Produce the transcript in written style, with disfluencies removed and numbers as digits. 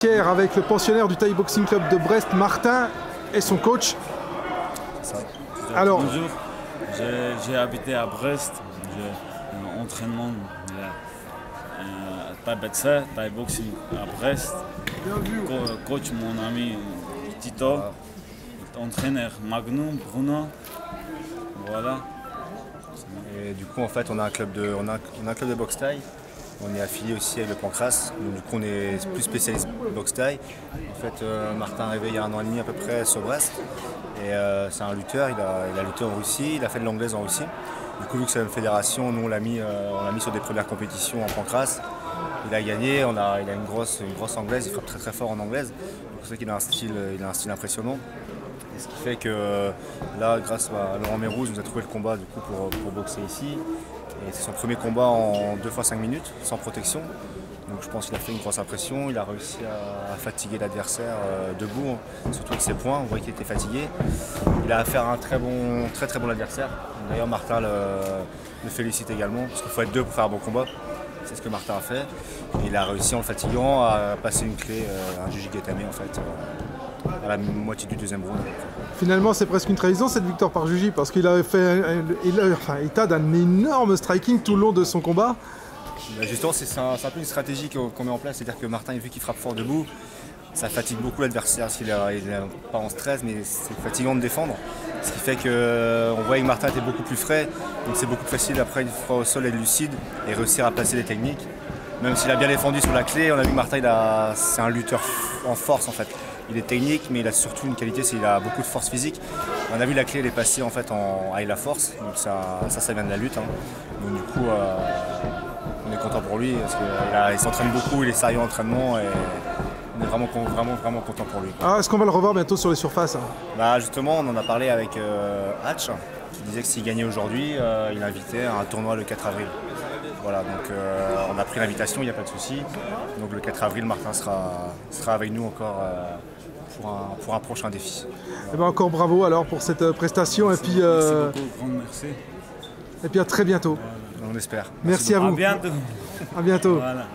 Avec le pensionnaire du Thai Boxing Club de Brest, Martin, et son coach. Alors, bonjour, j'ai habité à Brest, j'ai un entraînement Thai Boxing à Brest. Coach mon ami Tito, entraîneur Magnum, Bruno, voilà. Et du coup en fait on a un club de boxe thaï. On est affilié aussi avec le Pancras, donc du coup on est plus spécialiste boxe thaï. En fait Martin est arrivé il y a 1 an et demi à peu près sur Brest. Et c'est un lutteur, il a lutté en Russie, il a fait de l'anglaise en Russie. Du coup vu que c'est une fédération, nous on l'a mis sur des premières compétitions en Pancras. Il a gagné, il a une grosse anglaise, il frappe très très fort en anglaise. Donc c'est vrai qu'il a un style impressionnant. Et ce qui fait que là, grâce à Laurent Mérouz, il nous a trouvé le combat du coup, pour boxer ici. Et c'est son premier combat en 2 fois 5 minutes, sans protection. Donc je pense qu'il a fait une grosse impression. Il a réussi à fatiguer l'adversaire debout, surtout avec ses poings. On voit qu'il était fatigué. Il a affaire à un très très bon adversaire. D'ailleurs Martin le félicite également, parce qu'il faut être deux pour faire un bon combat. C'est ce que Martin a fait. Et il a réussi en le fatiguant à passer une clé, un juji gatame en fait, à la moitié du 2e round. Finalement, c'est presque une trahison cette victoire par Juji, parce qu'il avait fait état d'un énorme striking tout le long de son combat. Justement, c'est un peu une stratégie qu'on met en place, c'est-à-dire que Martin, vu qu'il frappe fort debout, ça fatigue beaucoup l'adversaire, parce qu'il n'est pas en stress, mais c'est fatigant de défendre. Ce qui fait qu'on voit que Martin était beaucoup plus frais, donc c'est beaucoup plus facile après une fois au sol être lucide et réussir à placer des techniques. Même s'il a bien défendu sur la clé, on a vu que Martin, c'est un lutteur en force en fait. Il est technique, mais il a surtout une qualité, c'est qu'il a beaucoup de force physique. On a vu la clé, elle est passée en fait avec la force, donc ça vient de la lutte. Donc du coup, on est content pour lui, parce qu'il s'entraîne beaucoup, il est sérieux en entraînement, et on est vraiment content pour lui. Ah, est-ce qu'on va le revoir bientôt sur les surfaces? Bah justement, on en a parlé avec Hatch, qui disait que s'il gagnait aujourd'hui, il invitait à un tournoi le 4 avril. Voilà, donc on a pris l'invitation, il n'y a pas de souci. Donc le 4 avril, Martin sera avec nous encore pour un prochain défi. Voilà. Et ben encore bravo alors pour cette prestation. Merci, et puis, merci beaucoup, grand merci. Et puis à très bientôt. On espère. Merci à vous. À bientôt. À bientôt. Voilà.